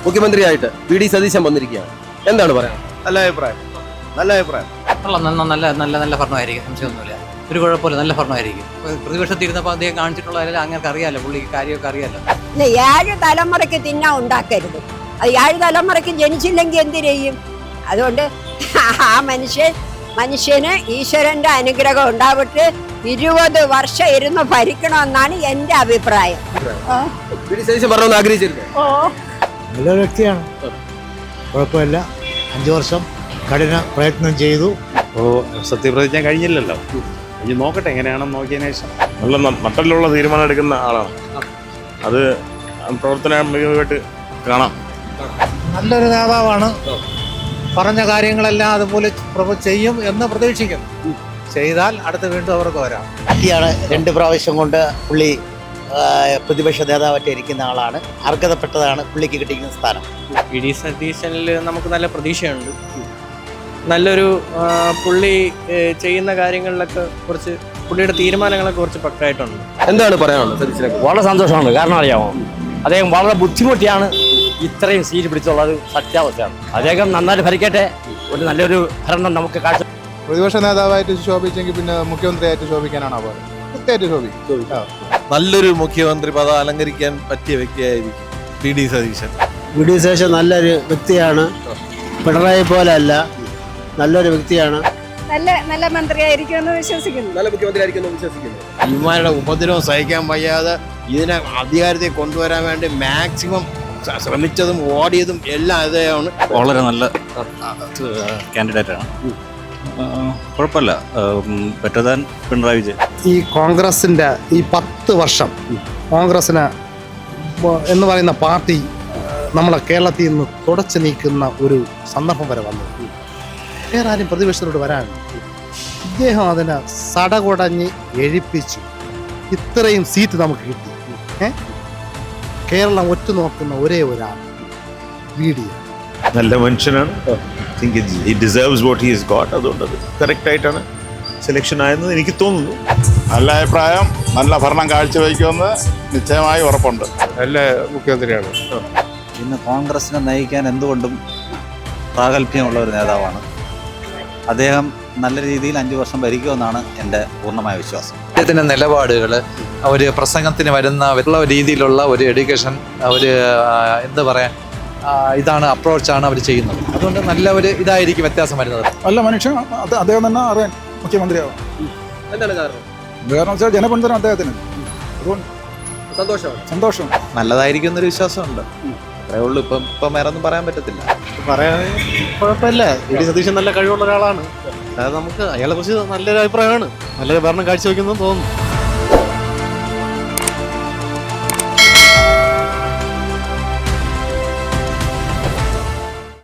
മുഖ്യമന്ത്രിയായിട്ട് V D Satheesan വന്നിരിക്കുകയാണ്. എന്താണ് പറയാൻ? നല്ല അഭിപ്രായം. നല്ല ഭരണമായിരിക്കും, സംശയമൊന്നുമില്ല. ഒരു കുഴപ്പമില്ല, നല്ല ഭരണമായിരിക്കും. പ്രതിപക്ഷത്തിരുന്നപ്പോൾ അദ്ദേഹം കാണിച്ചിട്ടുള്ള അങ്ങനെ അറിയാലോ, പുള്ളിക്ക് കാര്യമൊക്കെ അറിയാലോ. 7 തലമുറയ്ക്ക് തിന്നാൻ ഉണ്ടാക്കരുത്. അത് 7 തലമുറയ്ക്ക് ജനിച്ചില്ലെങ്കിൽ എന്ത് ചെയ്യും? അതുകൊണ്ട് ആ മനുഷ്യന് ഈശ്വരന്റെ അനുഗ്രഹം ഉണ്ടാവിട്ട് 20 വർഷം ഇരുന്ന് ഭരിക്കണമെന്നാണ് എന്റെ അഭിപ്രായം. നല്ലൊരു വ്യക്തിയാണ്, കുഴപ്പമില്ല. 5 വർഷം കഠിന പ്രയത്നം ചെയ്തു. സത്യപ്രതിജ്ഞ കഴിഞ്ഞില്ലല്ലോ, ഇനി നോക്കട്ടെ എങ്ങനെയാണെന്ന് നോക്കിയതിനു ശേഷം. നല്ല നട്ടലുള്ള തീരുമാനം എടുക്കുന്ന ആളാണ്. അത് പ്രവർത്തന മികവായിട്ട് കാണാം. നല്ലൊരു നേതാവാണ്. പറഞ്ഞ കാര്യങ്ങളെല്ലാം അതുപോലെ ചെയ്യും എന്ന് പ്രതീക്ഷിക്കുന്നു. ചെയ്താൽ അടുത്ത് വീണ്ടും അവർക്ക് വരാം. വ്യക്തിയാണ്. 2 പ്രാവശ്യം കൊണ്ട് പുള്ളി പ്രതിപക്ഷ നേതാവായിട്ട് ഇരിക്കുന്ന ആളാണ്. അർഹതപ്പെട്ടതാണ് പുള്ളിക്ക് കിട്ടിയിരിക്കുന്ന സ്ഥാനം. വി ഡി സതീശനിൽ നമുക്ക് നല്ല പ്രതീക്ഷയുണ്ട്. നല്ലൊരു പുള്ളി ചെയ്യുന്ന കാര്യങ്ങളിലൊക്കെ കുറച്ച് പുള്ളിയുടെ തീരുമാനങ്ങളൊക്കെ കുറച്ച് പക്കായിട്ടുണ്ട്. എന്താണ് പറയാനുള്ളത് സതീശനെ? വളരെ സന്തോഷമാണ്. കാരണം അറിയാമോ, അദ്ദേഹം വളരെ ബുദ്ധിമുട്ടിയാണ് ഇത്രയും സീറ്റ് പിടിച്ചുള്ളത്. സത്യാവസ്ഥയാണ്. അദ്ദേഹം നന്നായിട്ട് ഭരിക്കട്ടെ. ഒരു നല്ലൊരു ഭരണം നമുക്ക് കാഴ്ച. പ്രതിപക്ഷ നേതാവായിട്ട് ശോഭിച്ചെങ്കിൽ പിന്നെ മുഖ്യമന്ത്രിയായിട്ട് ശോഭിക്കാനാണ് പോലെ കൃത്യമായിട്ട് ശോഭിക്കും. നല്ലൊരു മുഖ്യമന്ത്രി പദം അലങ്കരിക്കാൻ പറ്റിയ വ്യക്തിയായിരിക്കും V D Satheesan. V D Satheesan നല്ലൊരു വ്യക്തിയാണ്. പിണറായി പോലെ അല്ല, നല്ലൊരു വ്യക്തിയാണ്. നല്ല മന്ത്രിയായിരിക്കുമെന്ന് വിശ്വസിക്കുന്നു. നല്ല മുഖ്യമന്ത്രിയായിരിക്കും വിശ്വസിക്കുന്നു. ഇവന്മാരുടെ ഉപദ്രവം സഹിക്കാൻ വയ്യാതെ ഇതിനെ അധികാരത്തെ കൊണ്ടുവരാൻ വേണ്ടി മാക്സിമം ശ്രമിച്ചതും ഓടിയതും എല്ലാം ഇതാണ്. വളരെ നല്ല കാൻഡിഡേറ്റാണ്. കുഴപ്പമില്ല, ബെറ്റർ ദാൻ പിണറായി വിജയൻ. ഈ കോൺഗ്രസിന്റെ ഈ 10 വർഷം കോൺഗ്രസിന് എന്ന് പറയുന്ന പാർട്ടി നമ്മളെ കേരളത്തിൽ നിന്ന് തുടച്ചു നീക്കുന്ന ഒരു സന്ദർഭം വരെ വന്നു. വേറെ ആരും പ്രതിപക്ഷത്തോട് വരാൻ ഇദ്ദേഹം അതിനെ സടകുടഞ്ഞ് എഴിപ്പിച്ചു. ഇത്രയും സീറ്റ് നമുക്ക് കിട്ടി. കേരളം ഒറ്റുനോക്കുന്ന ഒരേ ഒരാൾ വി ഡി. നല്ല മനുഷ്യനാണ്. He deserves what he has got. അതുകൊണ്ട് അത് കറക്റ്റ് ആയിട്ടാണ് സെലക്ഷൻ ആയെന്ന് എനിക്ക് തോന്നുന്നു. നല്ല അഭിപ്രായം. നല്ല ഭരണം കാഴ്ചവെക്കുമെന്ന് നിശ്ചയമായി ഉറപ്പുണ്ട്. നല്ല മുഖ്യമന്ത്രിയാണ്. ഇന്ന് കോൺഗ്രസിനെ നയിക്കാൻ എന്തുകൊണ്ടും പ്രാഗൽഭ്യമുള്ള ഒരു നേതാവാണ് അദ്ദേഹം. നല്ല രീതിയിൽ 5 വർഷം ഭരിക്കുമെന്നാണ് എൻ്റെ പൂർണ്ണമായ വിശ്വാസം. അദ്ദേഹത്തിൻ്റെ നിലപാടുകൾ, ഒരു പ്രസംഗത്തിന് വരുന്ന രീതിയിലുള്ള ഒരു എഡ്യൂക്കേഷൻ, ഒരു എന്താ പറയുക, ഇതാണ് അപ്രോച്ചാണ് അവർ ചെയ്യുന്നത്. അതുകൊണ്ട് നല്ല ഒരു ഇതായിരിക്കും വ്യത്യാസം വരുന്നത്. നല്ല മനുഷ്യൻ. അദ്ദേഹം തന്നെ അറിയാൻ മുഖ്യമന്ത്രിയാവാം. എന്താണ് കാരണം? കാരണം വെച്ചാൽ ജനപിന്തുണ അദ്ദേഹത്തിന്. അതുകൊണ്ട് സന്തോഷം. നല്ലതായിരിക്കും എന്നൊരു വിശ്വാസമുണ്ട്. അത്രേ ഉള്ളൂ. ഇപ്പം വേറെ ഒന്നും പറയാൻ പറ്റത്തില്ല. പറയാൻ കുഴപ്പമില്ല. വി ഡി സതീശൻ നല്ല കഴിവുള്ള ഒരാളാണ്. അത് നമുക്ക് അയാളെ കുറിച്ച് നല്ലൊരു അഭിപ്രായമാണ്. നല്ലൊരു ഭരണം കാഴ്ചവെക്കുന്നു തോന്നുന്നു.